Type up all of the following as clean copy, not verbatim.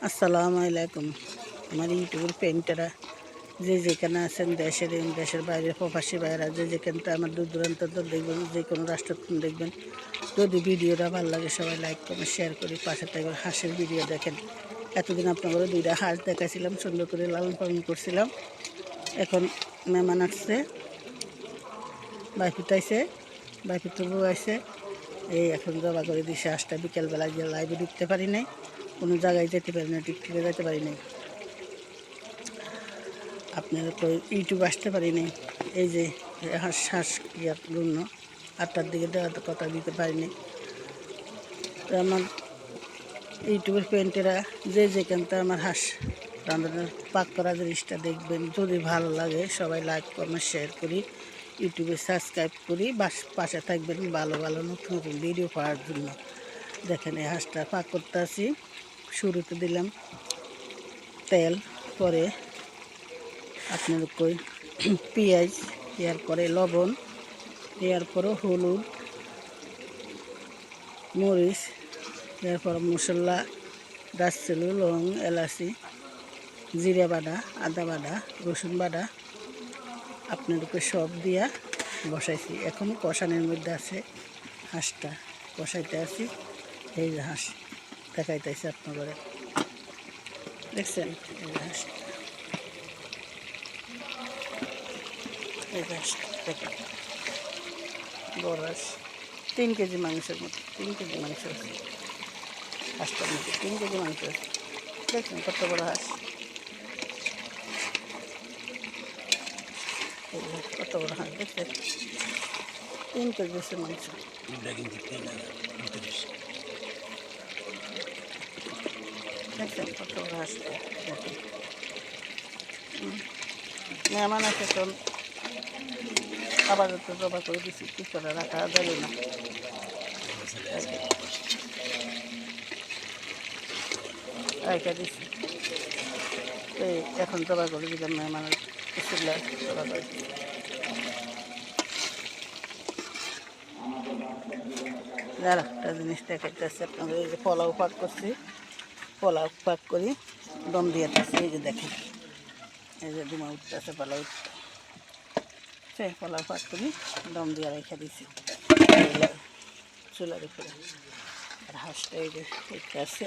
আসসালামু আলাইকুম। আমার ইউটিউবের পেন্টাররা যে যেখানে আছেন, দেশের বাইরে প্রবাসী ভাইয়েরা যে যেখানে আমার দূর দূরান্ত দেখবেন, যে কোনো রাষ্ট্র দেখবেন, যদি ভিডিওটা ভালো লাগে সবাই লাইক কমেন্ট শেয়ার করি, পাশে থাকবেন। হাঁসের ভিডিও দেখেন। এতদিন আপনাদের দুইটা হাঁস দেখাছিলাম, সুন্দর করে লালন পালন করছিলাম। এখন মেহমান আসছে, বাইফুট আইসে, বাইফুট বউ আইসে, এই এখন জবা করে দিছে হাঁসটা। বিকেলবেলা গিয়ে লাইভে ঢুকতে পারি নাই, কোনো জায়গায় যেতে পারি না, টিকটিকে যেতে পারি নাই, আপনারা তো ইউটিউব আসতে পারি নাই। এই যে হাঁস ইয়ার জন্য 8টার দিকে দেওয়ার কথা দিতে পারিনি। তো আমার ইউটিউবের পেন্টেরা যে যেখানটা আমার হাঁস রান্নার পাক করা জিনিসটা দেখবেন, যদি ভালো লাগে সবাই লাইক কমেন্ট শেয়ার করি, ইউটিউবে সাবস্ক্রাইব করি, পাশে থাকবেন ভালো ভালো নতুন নতুন ভিডিও পাওয়ার জন্য। দেখেন এই হাঁসটা পাক করতে আসি। শুরুতে দিলাম তেল, পরে আপনার কই পেঁয়াজ, এর পরে লবণ, এর পরে হলুদ, মরিচ, এরপর মশলা, দারচিনি, লং, এলাচি, জিরা বাটা, আদা বাটা, রসুন বাটা আপনাদেরকে সব দিয়া বসাইছি। এখন কষানোর মধ্যে আছে হাঁসটা, কষাইতে আছি। এই যে হাঁস দেখাইতেছে আপনাদের, দেখছেন? এই যে হাঁস, এই যে হাঁস দেখেন, বড় হাঁস, 3 কেজি মাংসের মতো, 3 কেজি মাংস আছে হাঁসটার মধ্যে, 3 কেজি মাংস আছে। দেখছেন কত বড় হাঁস, কত বড় হাঁস দেখছেন? 3 কেজি আছে মাংস। দেখছেন কত বড় হাঁস, দেখেন। মেহমান আছে তো আবার তো জবা করে দিচ্ছি, কি করে রাখা যাবে না। রাখা দিচ্ছি, এই এখন জবা করে দিলাম মেহমানের কুসুল্লা জবা করে দিচ্ছি। আর একটা জিনিস দেখাইতেছে আপনাদের, এই যে পোলাও পাক করছি, পোলাও পাক করি দম দিয়ে দিচ্ছি। এই যে দেখেন, এই যে ধুমা উঠতেছে, পোলাও উঠতে সেই পোলাও পাক করি দম দিয়ে রেখে দিচ্ছি চুলার উপরে। আর হাঁসটা এই যে একটা আছে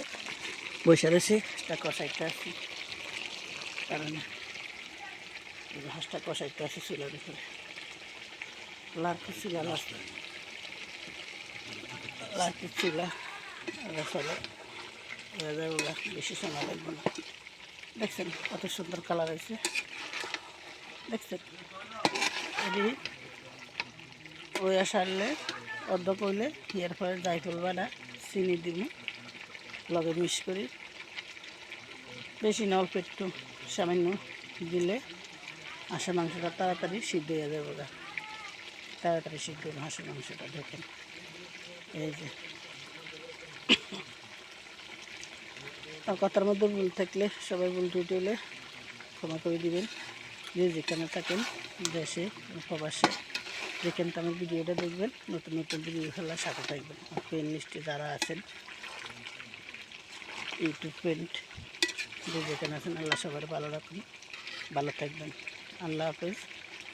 বসে রয়েছে, হাঁসটা কষাইতে আছে, কারণ এই যে হাঁসটা কষাইতে আছে চুলার উপরে। লার্কি চুলা, লার্কি চুলা চলে, বেশি সময় লাগবে না। দেখছেন কত সুন্দর কালার হয়েছে, দেখছেন? এটি ওই সারলে অর্ধ করলে এর পরে জায়ফল বাটা, চিনি দিব, লগে মিক্স করি, বেশি না অল্প একটু সামান্য দিলে হাঁসের মাংসটা তাড়াতাড়ি সিদ্ধ হয়ে যাবে, তাড়াতাড়ি সিদ্ধ হবে হাঁসের মাংসটা। দেখেন এই যে, আর কথার মধ্যে ভুল থাকলে সবাই ভুল ত্রুটি হলে ক্ষমা করে দিবেন। যে যেখানে থাকেন, দেশে প্রবাসে, যেখানটা আমার ভিডিওটা দেখবেন, নতুন নতুন ভিডিও খেলার সাথে থাকবেন। আর পেন লিস্টে যারা আছেন, ইউটিউব পেন্ট, যে যেখানে আছেন, আল্লাহ সবার ভালো রাখুন, ভালো থাকবেন। আল্লাহ হাফেজ।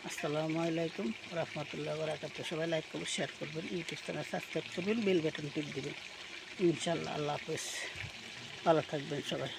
আসসালামু আলাইকুম রহমতুল্লাহ বারাকাতুহু। সবাই লাইক করবেন, শেয়ার করবেন, ইউটিউব চ্যানেল সাবস্ক্রাইব করবেন, বেল বাটন টিপ দেবেন। ইনশাআল্লাহ। আল্লাহ হাফেজ, ভালো থাকবেন সবাই।